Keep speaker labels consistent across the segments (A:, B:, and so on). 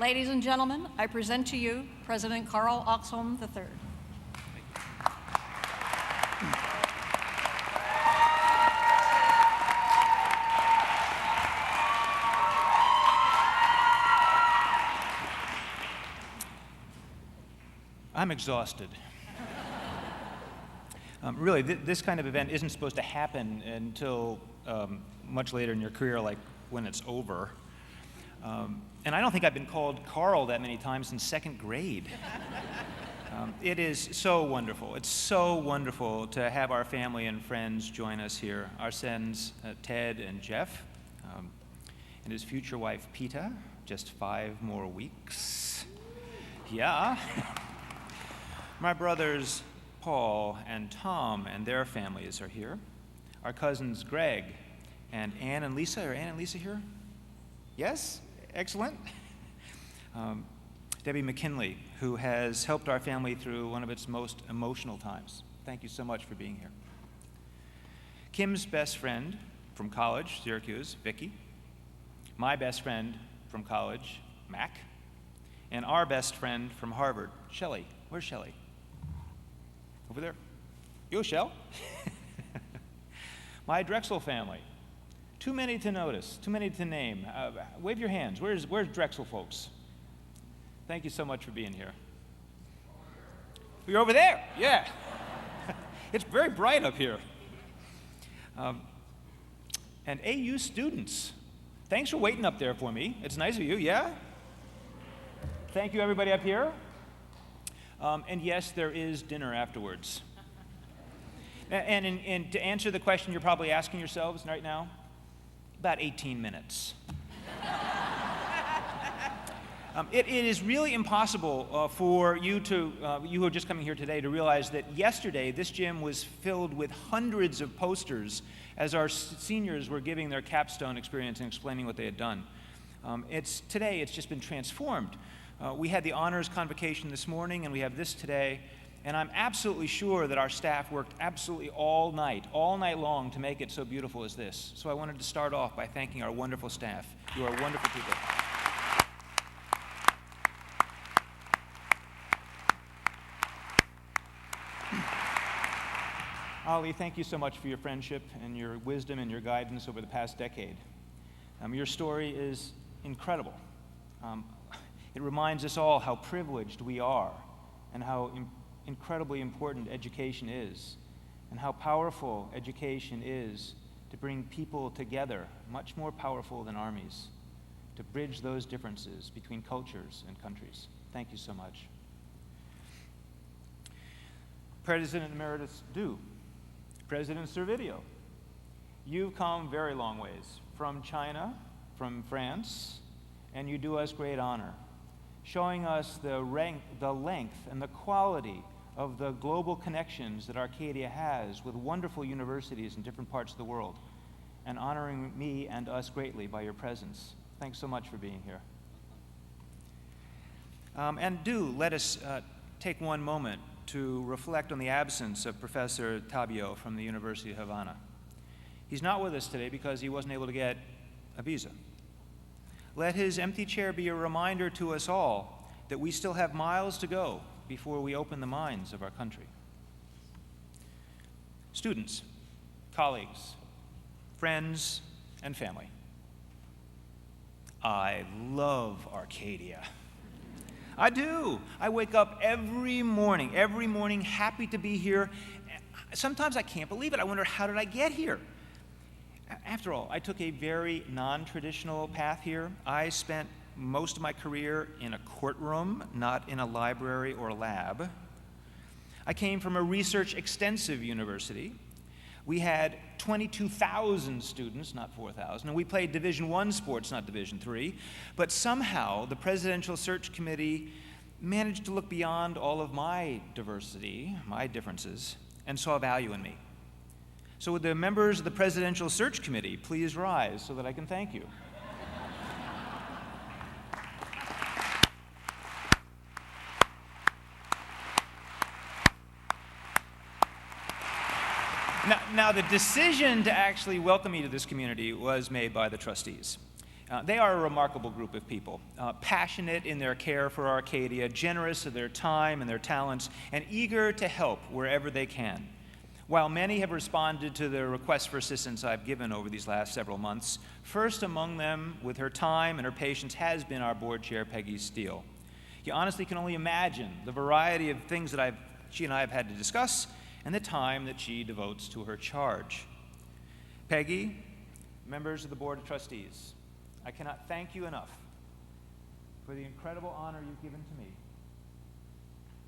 A: Ladies and gentlemen, I present to you President Karl Oxholm III.
B: I'm exhausted. Really, this kind of event isn't supposed to happen until much later in your career, like when it's over. And I don't think I've been called Carl that many times since second grade. It is so wonderful. It's so wonderful to have our family and friends join us here. Our sons, Ted and Jeff, and his future wife, Peta, just 5 more weeks. Yeah. My brothers, Paul and Tom, and their families are here. Our cousins, Greg and Ann and Lisa. Are Ann and Lisa here? Yes? Excellent. Debbie McKinley, who has helped our family through one of its most emotional times. Thank you so much for being here. Kim's best friend from college, Syracuse, Vicky. My best friend from college, Mac. And our best friend from Harvard, Shelley. Where's Shelley? Over there. You, Shell. My Drexel family. Too many to notice, too many to name. Wave your hands. Where's Drexel folks? Thank you so much for being here. You're over there. Yeah. It's very bright up here. And AU students. Thanks for waiting up there for me. It's nice of you, yeah? Thank you, everybody up here. And yes, there is dinner afterwards. And to answer the question you're probably asking yourselves right now, about 18 minutes. It is really impossible for you who are just coming here today to realize that yesterday this gym was filled with hundreds of posters as our seniors were giving their capstone experience and explaining what they had done. Today it's just been transformed. We had the honors convocation this morning, and we have this today, and I'm absolutely sure that our staff worked absolutely all night long to make it so beautiful as this. So I wanted to start off by thanking our wonderful staff. You are wonderful people. Ali, thank you so much for your friendship and your wisdom and your guidance over the past decade. Your story is incredible. It reminds us all how privileged we are and how incredibly important education is and how powerful education is to bring people together, much more powerful than armies, to bridge those differences between cultures and countries. Thank you so much. President Emeritus Du, President Servideo, you've come very long ways from China, from France, and you do us great honor, showing us the length and the quality of the global connections that Arcadia has with wonderful universities in different parts of the world, and honoring me and us greatly by your presence. Thanks so much for being here. And do let us take one moment to reflect on the absence of Professor Tobey from the University of Havana. He's not with us today because he wasn't able to get a visa. Let his empty chair be a reminder to us all that we still have miles to go before we open the minds of our country. Students, colleagues, friends, and family, I love Arcadia. I do. I wake up every morning happy to be here. Sometimes I can't believe it. I wonder, how did I get here? After all, I took a very non-traditional path here. I spent most of my career in a courtroom, not in a library or lab. I came from a research-extensive university. We had 22,000 students, not 4,000, and we played Division I sports, not Division III. But somehow, the Presidential Search Committee managed to look beyond all of my diversity, my differences, and saw value in me. So would the members of the Presidential Search Committee please rise so that I can thank you? Now, the decision to actually welcome me to this community was made by the trustees. They are a remarkable group of people, passionate in their care for Arcadia, generous of their time and their talents, and eager to help wherever they can. While many have responded to the requests for assistance I've given over these last several months, first among them, with her time and her patience, has been our board chair, Peggy Steele. You honestly can only imagine the variety of things that she and I have had to discuss and the time that she devotes to her charge. Peggy, members of the Board of Trustees, I cannot thank you enough for the incredible honor you've given to me,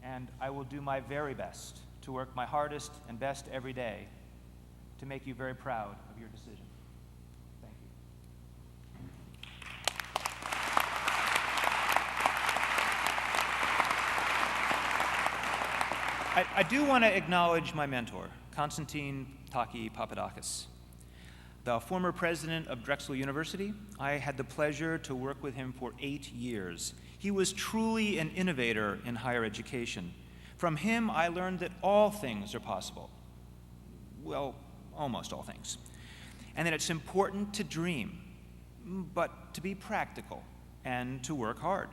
B: and I will do my very best to work my hardest and best every day to make you very proud of your decision. Thank you. I do want to acknowledge my mentor, Konstantin Taki Papadakis. The former president of Drexel University, I had the pleasure to work with him for 8 years. He was truly an innovator in higher education. From him, I learned that all things are possible. Well, almost all things. And that it's important to dream, but to be practical and to work hard.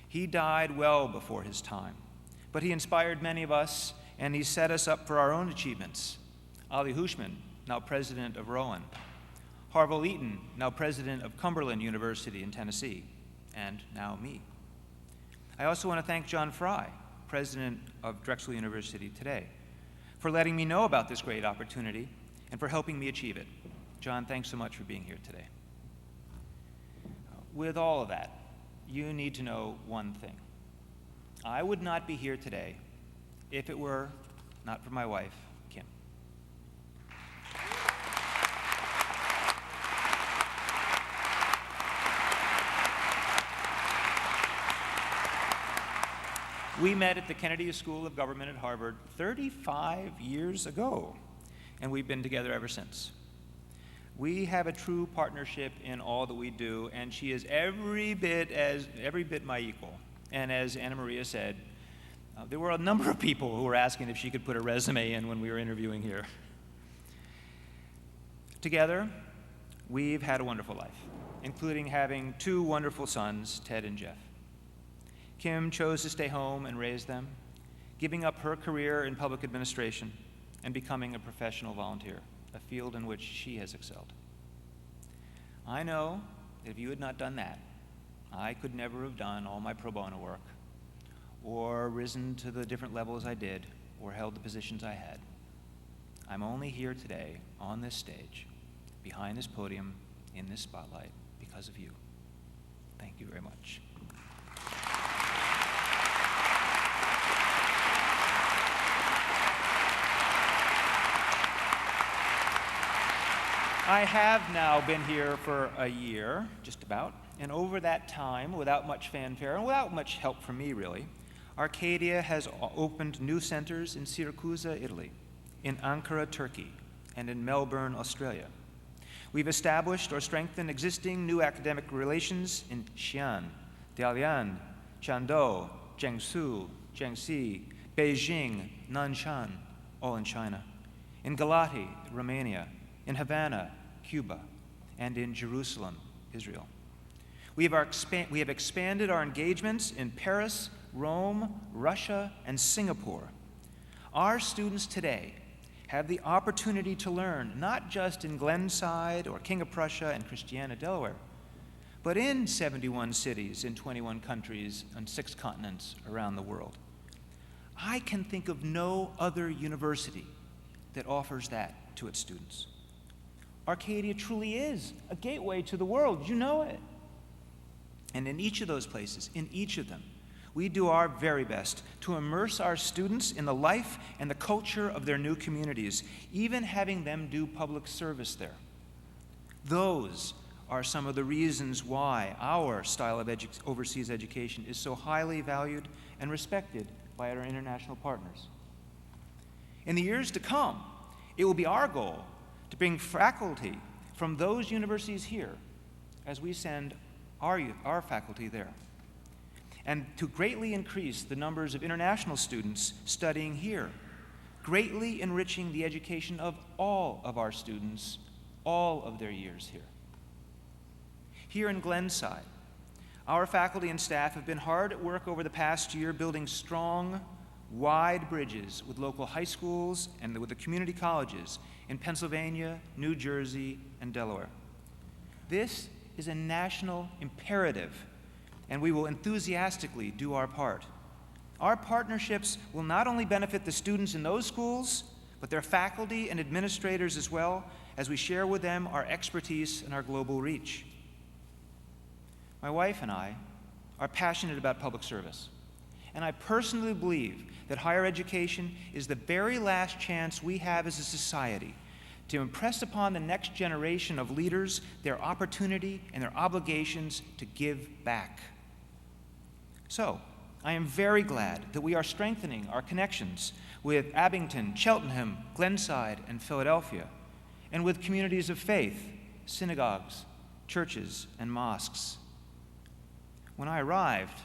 B: He died well before his time, but he inspired many of us, and he set us up for our own achievements. Ali Hushman, now president of Rowan. Harville Eaton, now president of Cumberland University in Tennessee, and now me. I also want to thank John Fry, president of Drexel University today, for letting me know about this great opportunity and for helping me achieve it. John, thanks so much for being here today. With all of that, you need to know one thing. I would not be here today if it were not for my wife, Kim. We met at the Kennedy School of Government at Harvard 35 years ago, and we've been together ever since. We have a true partnership in all that we do, and she is every bit my equal. And as Anna Maria said, there were a number of people who were asking if she could put a resume in when we were interviewing here. Together, we've had a wonderful life, including having 2 wonderful sons, Ted and Jeff. Kim chose to stay home and raise them, giving up her career in public administration and becoming a professional volunteer, a field in which she has excelled. I know that if you had not done that, I could never have done all my pro bono work, or risen to the different levels I did, or held the positions I had. I'm only here today, on this stage, behind this podium, in this spotlight, because of you. Thank you very much. I have now been here for a year, just about, and over that time, without much fanfare and without much help from me, really, Arcadia has opened new centers in Syracuse, Italy, in Ankara, Turkey, and in Melbourne, Australia. We've established or strengthened existing new academic relations in Xi'an, Dalian, Chengdu, Jiangsu, Jiangxi, Beijing, Nanshan, all in China, in Galati, Romania, in Havana, Cuba, and in Jerusalem, Israel. We have expanded our engagements in Paris, Rome, Russia, and Singapore. Our students today have the opportunity to learn not just in Glenside or King of Prussia and Christiana, Delaware, but in 71 cities in 21 countries on 6 continents around the world. I can think of no other university that offers that to its students. Arcadia truly is a gateway to the world. You know it. And in each of those places, in each of them, we do our very best to immerse our students in the life and the culture of their new communities, even having them do public service there. Those are some of the reasons why our style of overseas education is so highly valued and respected by our international partners. In the years to come, it will be our goal to bring faculty from those universities here as we send our faculty there, and to greatly increase the numbers of international students studying here, greatly enriching the education of all of our students, all of their years here. Here in Glenside, our faculty and staff have been hard at work over the past year building strong, wide bridges with local high schools and with the community colleges in Pennsylvania, New Jersey, and Delaware. This is a national imperative, and we will enthusiastically do our part. Our partnerships will not only benefit the students in those schools, but their faculty and administrators as well, as we share with them our expertise and our global reach. My wife and I are passionate about public service, and I personally believe that higher education is the very last chance we have as a society to impress upon the next generation of leaders their opportunity and their obligations to give back. So, I am very glad that we are strengthening our connections with Abington, Cheltenham, Glenside, and Philadelphia, and with communities of faith, synagogues, churches, and mosques. When I arrived,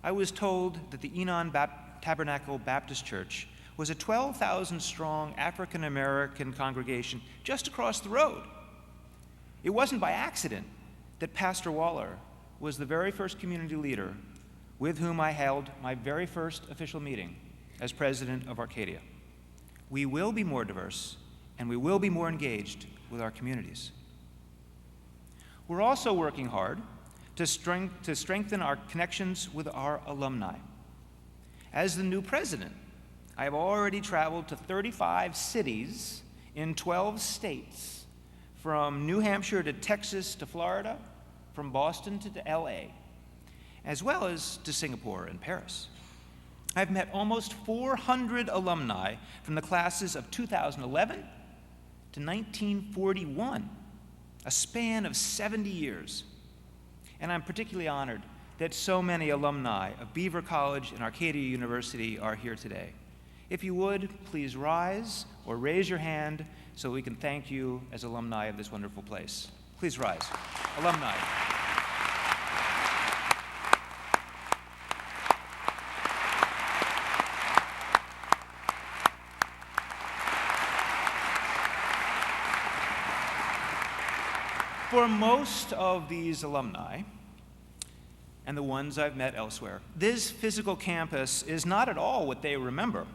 B: I was told that the Enon Tabernacle Baptist Church was a 12,000-strong African-American congregation just across the road. It wasn't by accident that Pastor Waller was the very first community leader with whom I held my very first official meeting as president of Arcadia. We will be more diverse, and we will be more engaged with our communities. We're also working hard to strengthen our connections with our alumni. As the new president, I have already traveled to 35 cities in 12 states, from New Hampshire to Texas to Florida, from Boston to LA, as well as to Singapore and Paris. I've met almost 400 alumni from the classes of 2011 to 1941, a span of 70 years. And I'm particularly honored that so many alumni of Beaver College and Arcadia University are here today. If you would, please rise or raise your hand so we can thank you as alumni of this wonderful place. Please rise. Alumni. For most of these alumni, and the ones I've met elsewhere, this physical campus is not at all what they remember.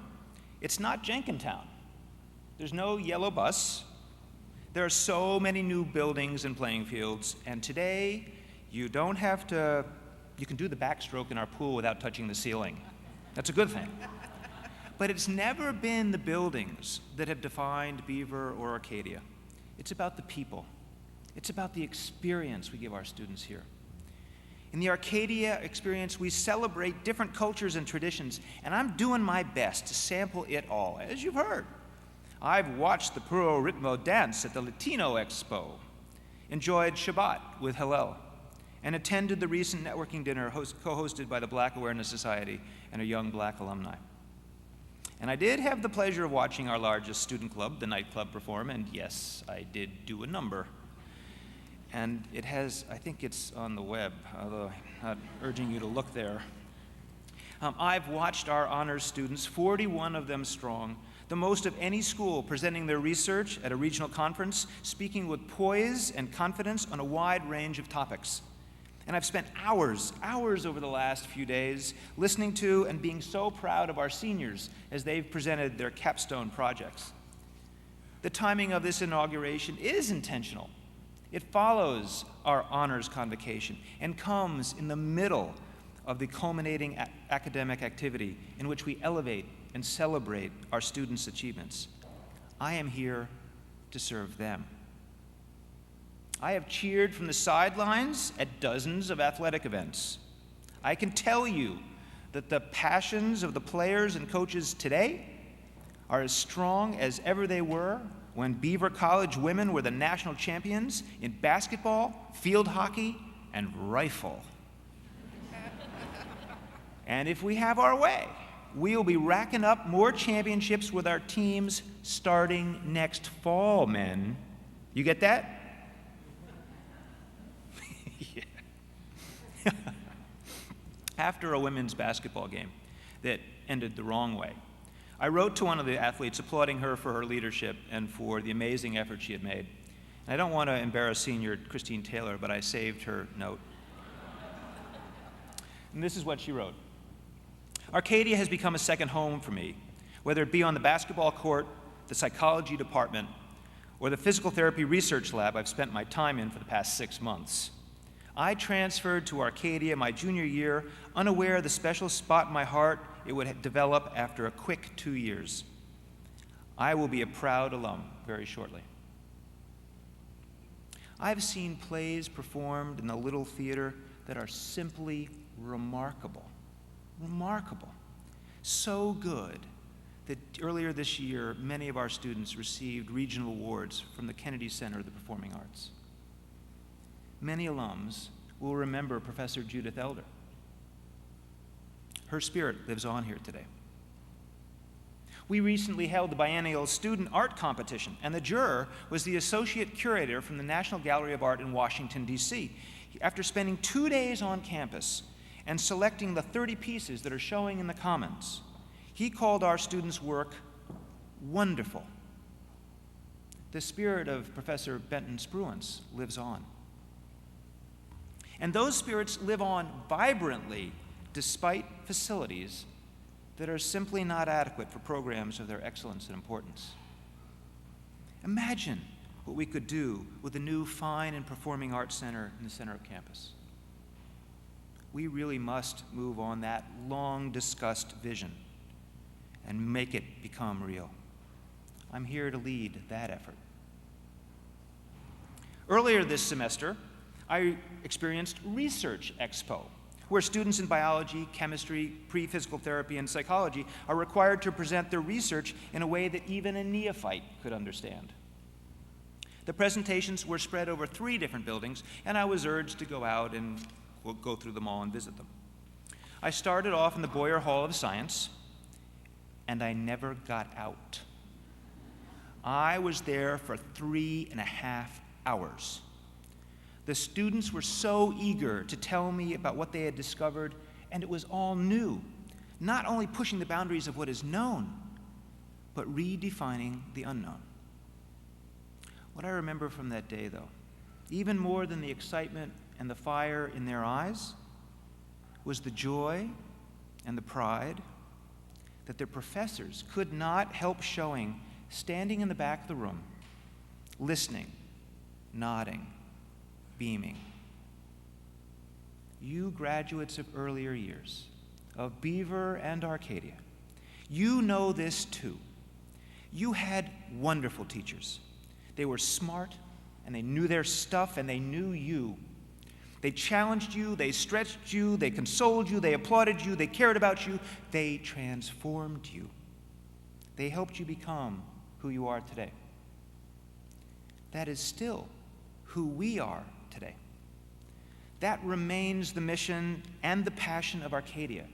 B: It's not Jenkintown. There's no yellow bus. There are so many new buildings and playing fields, and today you can do the backstroke in our pool without touching the ceiling. That's a good thing. But it's never been the buildings that have defined Beaver or Arcadia. It's about the people. It's about the experience we give our students here. In the Arcadia experience, we celebrate different cultures and traditions, and I'm doing my best to sample it all, as you've heard. I've watched the Puro Ritmo dance at the Latino Expo, enjoyed Shabbat with Hillel, and attended the recent networking dinner co-hosted by the Black Awareness Society and a young black alumni. And I did have the pleasure of watching our largest student club, the Nightclub, perform, and yes, I did do a number. And it has, I think it's on the web, although I'm not urging you to look there. I've watched our honors students, 41 of them strong, the most of any school, presenting their research at a regional conference, speaking with poise and confidence on a wide range of topics. And I've spent hours over the last few days listening to and being so proud of our seniors as they've presented their capstone projects. The timing of this inauguration is intentional. It follows our honors convocation and comes in the middle of the culminating academic activity in which we elevate and celebrate our students' achievements. I am here to serve them. I have cheered from the sidelines at dozens of athletic events. I can tell you that the passions of the players and coaches today are as strong as ever they were when Beaver College women were the national champions in basketball, field hockey, and rifle. And if we have our way, we'll be racking up more championships with our teams starting next fall, men. You get that? Yeah. After a women's basketball game that ended the wrong way, I wrote to one of the athletes applauding her for her leadership and for the amazing effort she had made. I don't want to embarrass senior Christine Taylor, but I saved her note. And this is what she wrote. Arcadia has become a second home for me, whether it be on the basketball court, the psychology department, or the physical therapy research lab I've spent my time in for the past 6 months. I transferred to Arcadia my junior year, unaware of the special spot in my heart it would develop after a quick 2 years. I will be a proud alum very shortly. I've seen plays performed in the Little Theater that are simply remarkable. Remarkable. So good that earlier this year, many of our students received regional awards from the Kennedy Center of the Performing Arts. Many alums will remember Professor Judith Elder. Her spirit lives on here today. We recently held the biennial student art competition, and the juror was the associate curator from the National Gallery of Art in Washington, D.C. After spending 2 days on campus and selecting the 30 pieces that are showing in the Commons, he called our students' work wonderful. The spirit of Professor Benton Spruance lives on. And those spirits live on vibrantly despite facilities that are simply not adequate for programs of their excellence and importance. Imagine what we could do with a new fine and performing arts center in the center of campus. We really must move on that long-discussed vision and make it become real. I'm here to lead that effort. Earlier this semester, I experienced Research Expo, where students in biology, chemistry, pre-physical therapy, and psychology are required to present their research in a way that even a neophyte could understand. The presentations were spread over 3 different buildings, and I was urged to go out and go through them all and visit them. I started off in the Boyer Hall of Science, and I never got out. I was there for 3.5 hours. The students were so eager to tell me about what they had discovered, and it was all new, not only pushing the boundaries of what is known, but redefining the unknown. What I remember from that day, though, even more than the excitement and the fire in their eyes, was the joy and the pride that their professors could not help showing, standing in the back of the room, listening, nodding, beaming. You graduates of earlier years, of Beaver and Arcadia, you know this too. You had wonderful teachers. They were smart, and they knew their stuff, and they knew you. They challenged you, they stretched you, they consoled you, they applauded you, they cared about you, they transformed you. They helped you become who you are today. That is still who we are today. That remains the mission and the passion of Arcadia.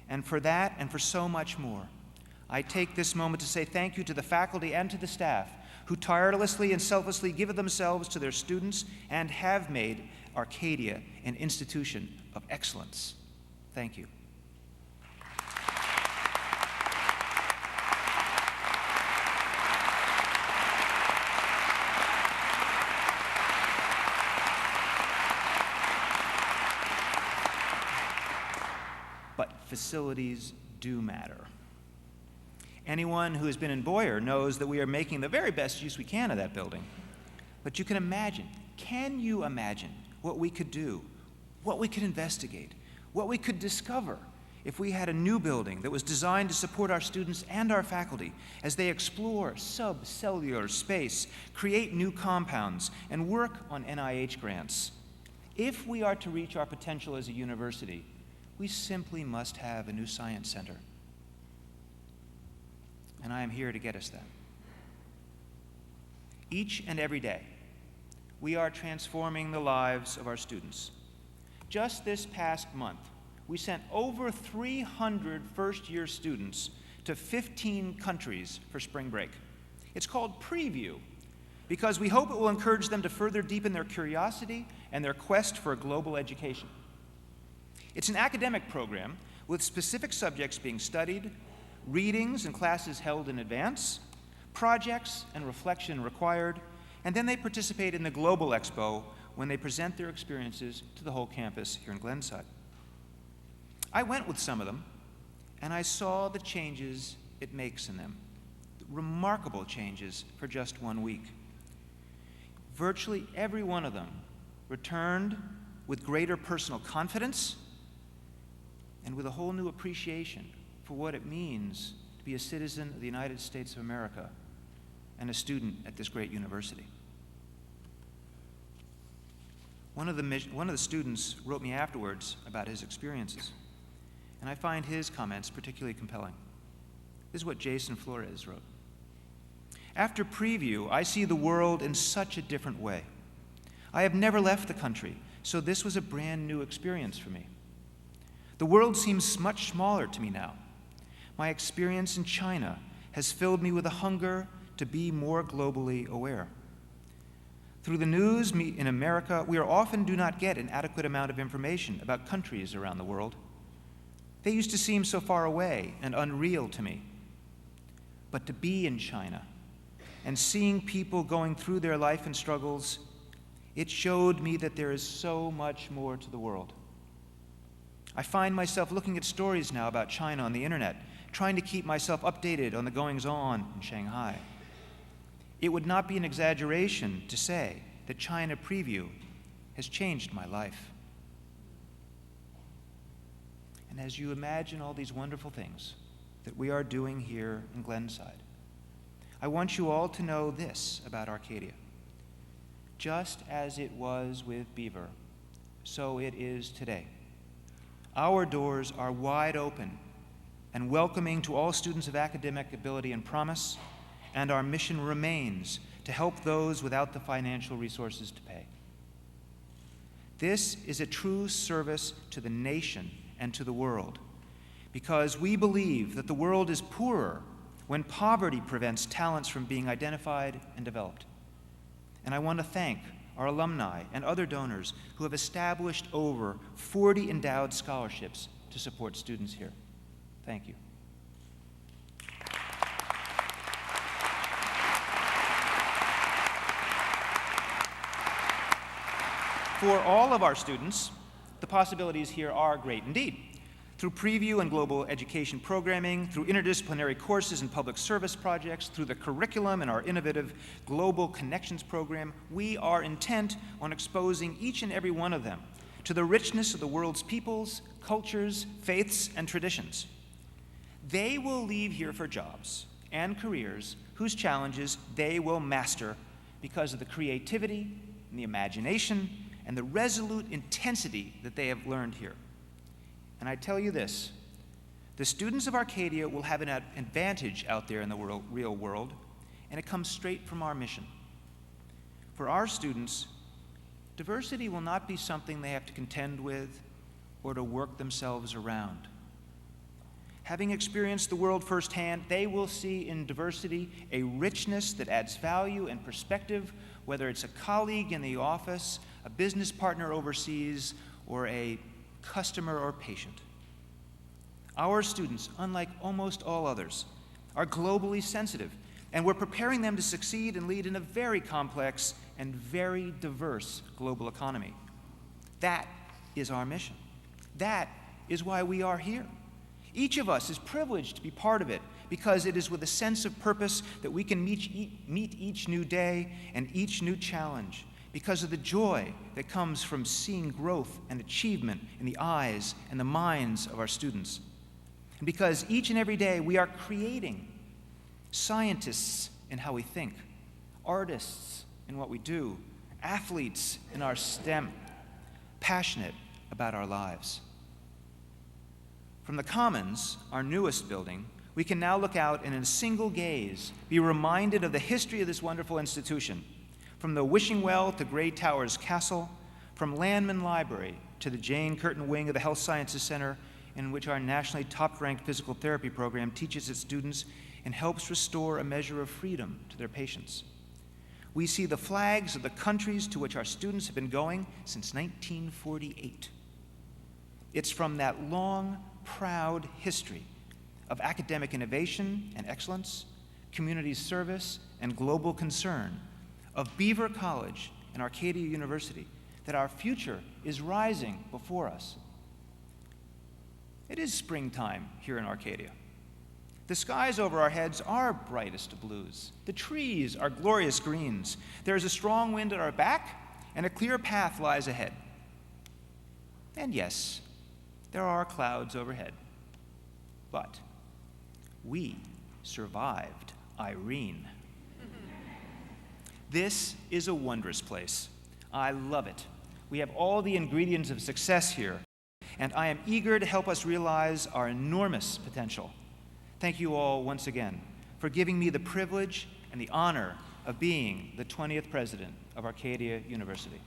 B: And for that and for so much more, I take this moment to say thank you to the faculty and to the staff who tirelessly and selflessly give of themselves to their students and have made Arcadia an institution of excellence. Thank you. But facilities do matter. Anyone who has been in Boyer knows that we are making the very best use we can of that building. But you can imagine, can you imagine what we could do, what we could investigate, what we could discover if we had a new building that was designed to support our students and our faculty as they explore subcellular space, create new compounds, and work on NIH grants? If we are to reach our potential as a university, we simply must have a new science center. And I am here to get us that. Each and every day, we are transforming the lives of our students. Just this past month, we sent over 300 first-year students to 15 countries for spring break. It's called Preview because we hope it will encourage them to further deepen their curiosity and their quest for a global education. It's an academic program with specific subjects being studied, readings and classes held in advance, projects and reflection required, and then they participate in the Global Expo when they present their experiences to the whole campus here in Glenside. I went with some of them, and I saw the changes it makes in them. Remarkable changes for just 1 week. Virtually every one of them returned with greater personal confidence and with a whole new appreciation for what it means to be a citizen of the United States of America and a student at this great university. One of the students wrote me afterwards about his experiences, and I find his comments particularly compelling. This is what Jason Flores wrote. After preview, I see the world in such a different way. I have never left the country, so this was a brand new experience for me. The world seems much smaller to me now. My experience in China has filled me with a hunger to be more globally aware. Through the news in America, we often do not get an adequate amount of information about countries around the world. They used to seem so far away and unreal to me. But to be in China and seeing people going through their life and struggles, it showed me that there is so much more to the world. I find myself looking at stories now about China on the internet, trying to keep myself updated on the goings-on in Shanghai. It would not be an exaggeration to say that China Preview has changed my life. And as you imagine all these wonderful things that we are doing here in Glenside, I want you all to know this about Arcadia. Just as it was with Beaver, so it is today. Our doors are wide open and welcoming to all students of academic ability and promise, and our mission remains to help those without the financial resources to pay. This is a true service to the nation and to the world, because we believe that the world is poorer when poverty prevents talents from being identified and developed. And I want to thank our alumni and other donors who have established over 40 endowed scholarships to support students here. Thank you. For all of our students, the possibilities here are great indeed. Through Preview and global education programming, through interdisciplinary courses and public service projects, through the curriculum and our innovative Global Connections program, we are intent on exposing each and every one of them to the richness of the world's peoples, cultures, faiths, and traditions. They will leave here for jobs and careers whose challenges they will master because of the creativity and the imagination and the resolute intensity that they have learned here. And I tell you this, the students of Arcadia will have an advantage out there in the real world, and it comes straight from our mission. For our students, diversity will not be something they have to contend with or to work themselves around. Having experienced the world firsthand, they will see in diversity a richness that adds value and perspective, whether it's a colleague in the office, a business partner overseas, or a customer or patient. Our students, unlike almost all others, are globally sensitive, and we're preparing them to succeed and lead in a very complex and very diverse global economy. That is our mission. That is why we are here. Each of us is privileged to be part of it because it is with a sense of purpose that we can meet each new day and each new challenge, because of the joy that comes from seeing growth and achievement in the eyes and the minds of our students. And because each and every day we are creating scientists in how we think, artists in what we do, athletes in our STEM, passionate about our lives. From the Commons, our newest building, we can now look out and in a single gaze be reminded of the history of this wonderful institution, from the Wishing Well to Gray Towers Castle, from Landman Library to the Jane Curtin wing of the Health Sciences Center, in which our nationally top-ranked physical therapy program teaches its students and helps restore a measure of freedom to their patients. We see the flags of the countries to which our students have been going since 1948. It's from that long, proud history of academic innovation and excellence, community service, and global concern, of Beaver College and Arcadia University that our future is rising before us. It is springtime here in Arcadia. The skies over our heads are brightest blues. The trees are glorious greens. There is a strong wind at our back, and a clear path lies ahead. And yes, there are clouds overhead. But we survived Irene. This is a wondrous place. I love it. We have all the ingredients of success here, and I am eager to help us realize our enormous potential. Thank you all once again for giving me the privilege and the honor of being the 20th president of Arcadia University.